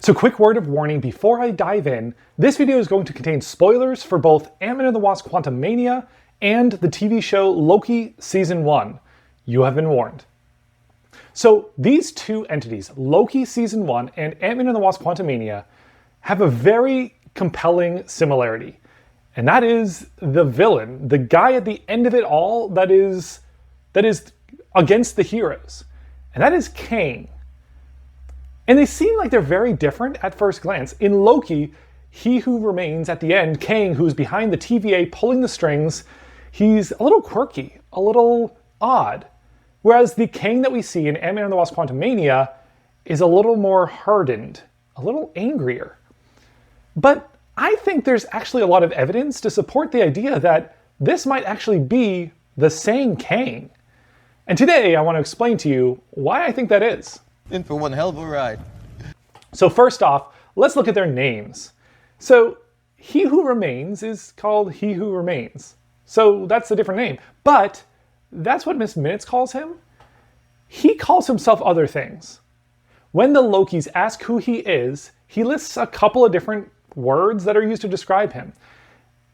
So quick word of warning before I dive in, this video is going to contain spoilers for both Ant-Man and the Wasp Quantumania and the TV show Loki Season 1. You have been warned. So these two entities, Loki Season 1 and Ant-Man and the Wasp Quantumania, have a very compelling similarity. And that is the villain, the guy at the end of it all that is against the heroes. And that is Kang. And they seem like they're very different at first glance. In Loki, he who remains at the end, Kang, who's behind the TVA pulling the strings, he's a little quirky, a little odd. Whereas the Kang that we see in Ant-Man and the Wasp Quantumania is a little more hardened, a little angrier. But I think there's actually a lot of evidence to support the idea that this might actually be the same Kang. And today I want to explain to you why I think that is. In for one hell of a ride. So first off, let's look at their names. So He Who Remains is called He Who Remains. So that's a different name. But that's what Miss Minutes calls him. He calls himself other things. When the Lokis ask who he is, he lists a couple of different words that are used to describe him.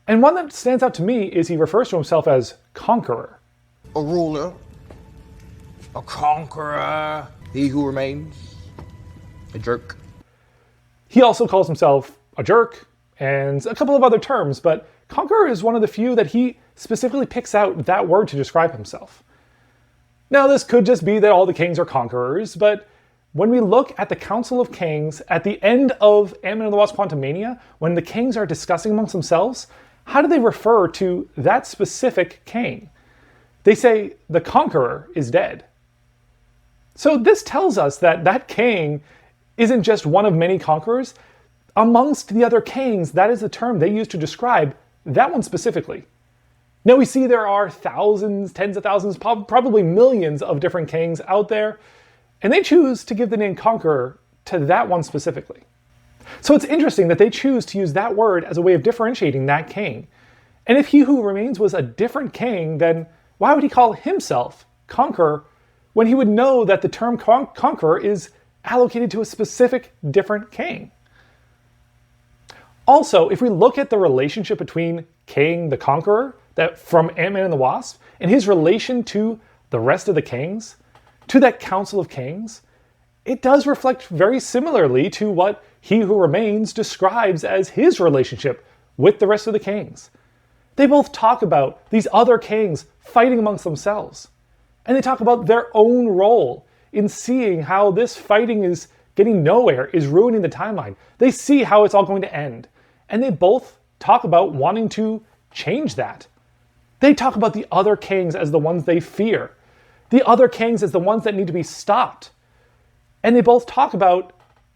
And one that stands out to me is he refers to himself as Conqueror. A ruler. A conqueror. He who remains. A jerk. He also calls himself a jerk and a couple of other terms, but Conqueror is one of the few that he specifically picks out that word to describe himself. Now, this could just be that all the Kangs are conquerors, but when we look at the Council of Kangs at the end of Ant-Man and the Wasp Quantumania, when the Kangs are discussing amongst themselves, how do they refer to that specific Kang? They say the Conqueror is dead. So this tells us that that Kang isn't just one of many conquerors. Amongst the other Kangs, that is the term they use to describe that one specifically. Now we see there are thousands, tens of thousands, probably millions of different Kangs out there, and they choose to give the name Conqueror to that one specifically. So it's interesting that they choose to use that word as a way of differentiating that Kang. And if He Who Remains was a different Kang, then why would he call himself Conqueror when he would know that the term Conqueror is allocated to a specific different Kang? Also, if we look at the relationship between Kang the Conqueror, that from Ant-Man and the Wasp, and his relation to the rest of the Kangs, to that Council of Kangs, it does reflect very similarly to what He Who Remains describes as his relationship with the rest of the Kangs. They both talk about these other Kangs fighting amongst themselves. And they talk about their own role in seeing how this fighting is getting nowhere, is ruining the timeline. They see how it's all going to end. And they both talk about wanting to change that. They talk about the other Kangs as the ones they fear. The other Kangs as the ones that need to be stopped. And they both talk about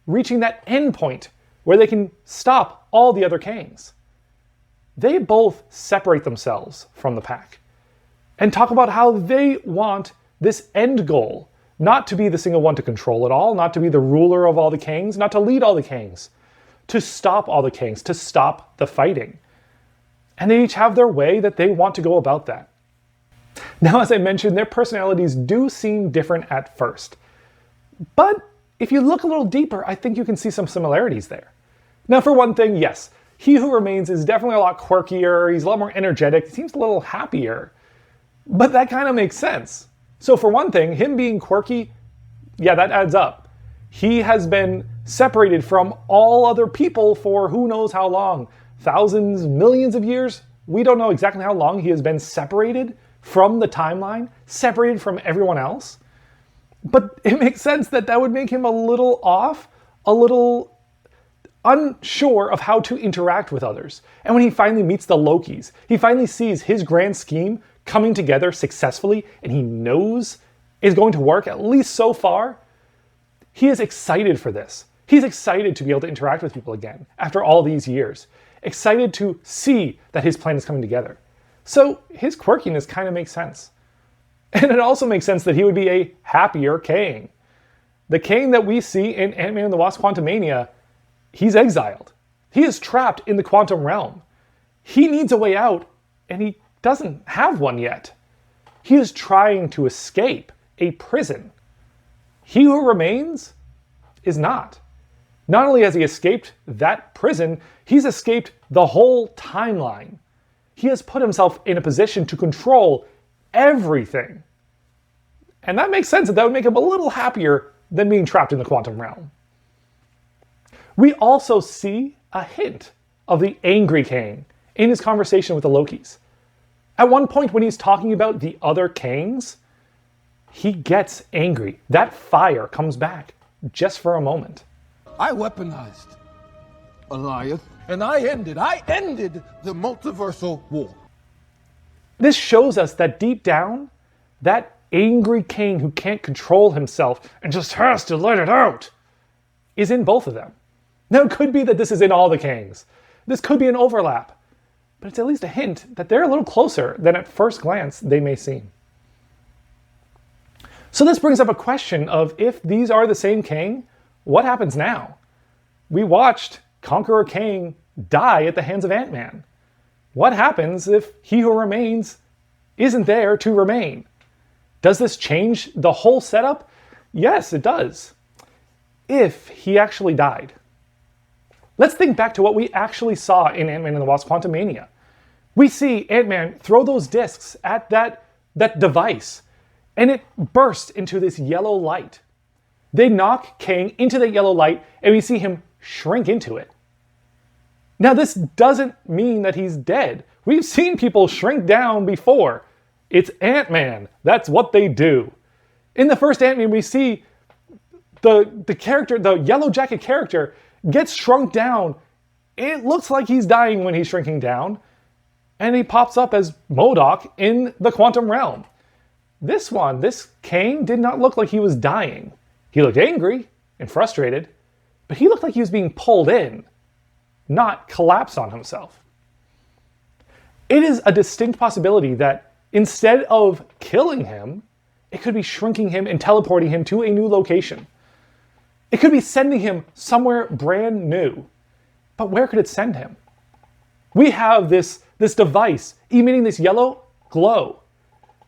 reaching that end point where they can stop all the other Kangs. They both separate themselves from the pack and talk about how they want this end goal, not to be the single one to control it all, not to be the ruler of all the Kangs, not to lead all the Kangs, to stop all the Kangs, to stop the fighting. And they each have their way that they want to go about that. Now, as I mentioned, their personalities do seem different at first. But if you look a little deeper, I think you can see some similarities there. Now, for one thing, yes, He Who Remains is definitely a lot quirkier, he's a lot more energetic, he seems a little happier. But that kind of makes sense. So for one thing, him being quirky, yeah, that adds up. He has been separated from all other people for who knows how long. Thousands, millions of years? We don't know exactly how long he has been separated from the timeline, separated from everyone else. But it makes sense that that would make him a little off, a little unsure of how to interact with others. And when he finally meets the Lokis, he finally sees his grand scheme coming together successfully, and he knows is going to work, at least so far. He is excited for this. He's excited to be able to interact with people again after all these years. Excited to see that his plan is coming together. So his quirkiness kind of makes sense. And it also makes sense that he would be a happier Kang. The Kang that we see in Ant-Man and the Wasp Quantumania, he's exiled. He is trapped in the quantum realm. He needs a way out, and he doesn't have one yet. He is trying to escape a prison. He Who Remains is not. Not only has he escaped that prison, he's escaped the whole timeline. He has put himself in a position to control everything. And that makes sense, that would make him a little happier than being trapped in the quantum realm. We also see a hint of the angry Kang in his conversation with the Lokis. At one point when he's talking about the other Kangs, he gets angry. That fire comes back just for a moment. I weaponized Goliath, and I ended the multiversal war. This shows us that deep down, that angry Kang who can't control himself and just has to let it out is in both of them. Now, it could be that this is in all the Kangs. This could be an overlap, but it's at least a hint that they're a little closer than at first glance they may seem. So this brings up a question of, if these are the same Kang, what happens now? We watched Conqueror Kang die at the hands of Ant-Man. What happens if he who remains isn't there to remain? Does this change the whole setup? Yes, it does. If he actually died. Let's think back to what we actually saw in Ant-Man and the Wasp Quantumania. We see Ant-Man throw those discs at that device, and it bursts into this yellow light. They knock Kang into the yellow light, and we see him shrink into it. Now, this doesn't mean that he's dead. We've seen people shrink down before. It's Ant-Man. That's what they do. In the first Ant-Man, we see the character, the yellow jacket character, gets shrunk down. It looks like he's dying when he's shrinking down. And he pops up as MODOK in the quantum realm. This Kang did not look like he was dying. He looked angry and frustrated, but he looked like he was being pulled in, not collapse on himself. It is a distinct possibility that instead of killing him, it could be shrinking him and teleporting him to a new location. It could be sending him somewhere brand new. But where could it send him? We have this device emitting this yellow glow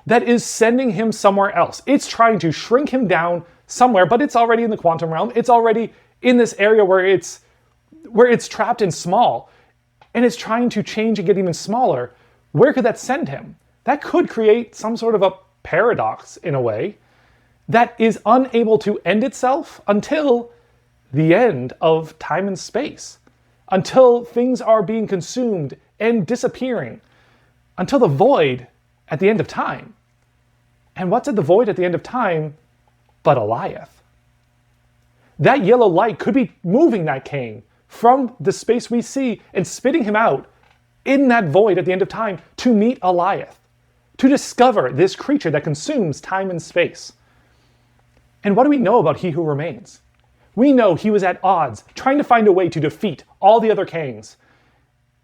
that is sending him somewhere else. It's trying to shrink him down somewhere, but it's already in the quantum realm. It's already in this area where it's trapped and small, and it's trying to change and get even smaller. Where could that send him? That could create some sort of a paradox in a way that is unable to end itself until the end of time and space, until things are being consumed and disappearing, until the void at the end of time. And what's at the void at the end of time but Goliath? That yellow light could be moving that Kang from the space we see and spitting him out in that void at the end of time to meet Goliath, to discover this creature that consumes time and space. And what do we know about He Who Remains? We know he was at odds, trying to find a way to defeat all the other Kangs.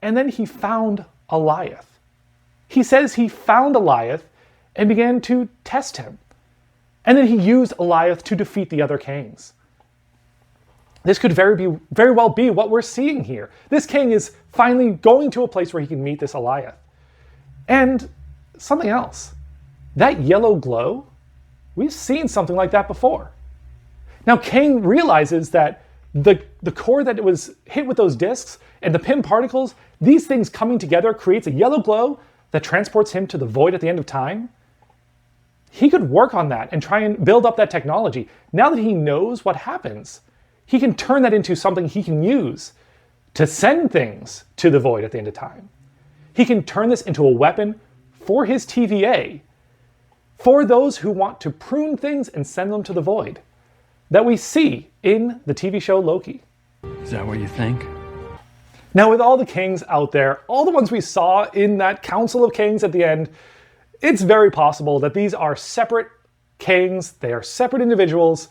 And then he found Goliath. He says he found Goliath and began to test him. And then he used Goliath to defeat the other Kangs. This could very well be what we're seeing here. This Kang is finally going to a place where he can meet this Goliath. And something else. That yellow glow, we've seen something like that before. Now Kang realizes that the core that it was hit with those discs and the Pym particles, these things coming together creates a yellow glow that transports him to the void at the end of time. He could work on that and try and build up that technology. Now that he knows what happens, he can turn that into something he can use to send things to the void at the end of time. He can turn this into a weapon for his TVA, for those who want to prune things and send them to the void, that we see in the TV show Loki. Is that what you think? Now, with all the Kangs out there, all the ones we saw in that Council of Kangs at the end, it's very possible that these are separate Kangs, they are separate individuals,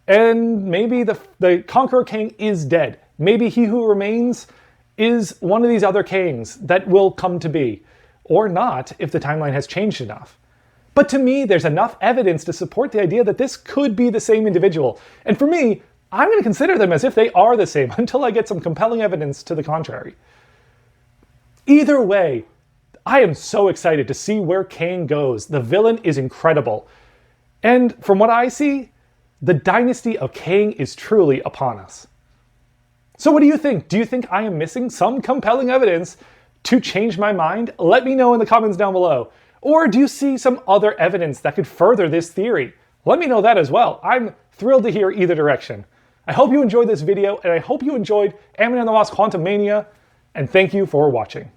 and maybe the Conqueror Kang is dead. Maybe He Who Remains is one of these other Kangs that will come to be, or not if the timeline has changed enough. But to me, there's enough evidence to support the idea that this could be the same individual. And for me, I'm going to consider them as if they are the same until I get some compelling evidence to the contrary. Either way, I am so excited to see where Kang goes. The villain is incredible. And from what I see, the dynasty of Kang is truly upon us. So what do you think? Do you think I am missing some compelling evidence to change my mind? Let me know in the comments down below. Or do you see some other evidence that could further this theory? Let me know that as well. I'm thrilled to hear either direction. I hope you enjoyed this video, and I hope you enjoyed Ant-Man and the Wasp Quantumania, and thank you for watching.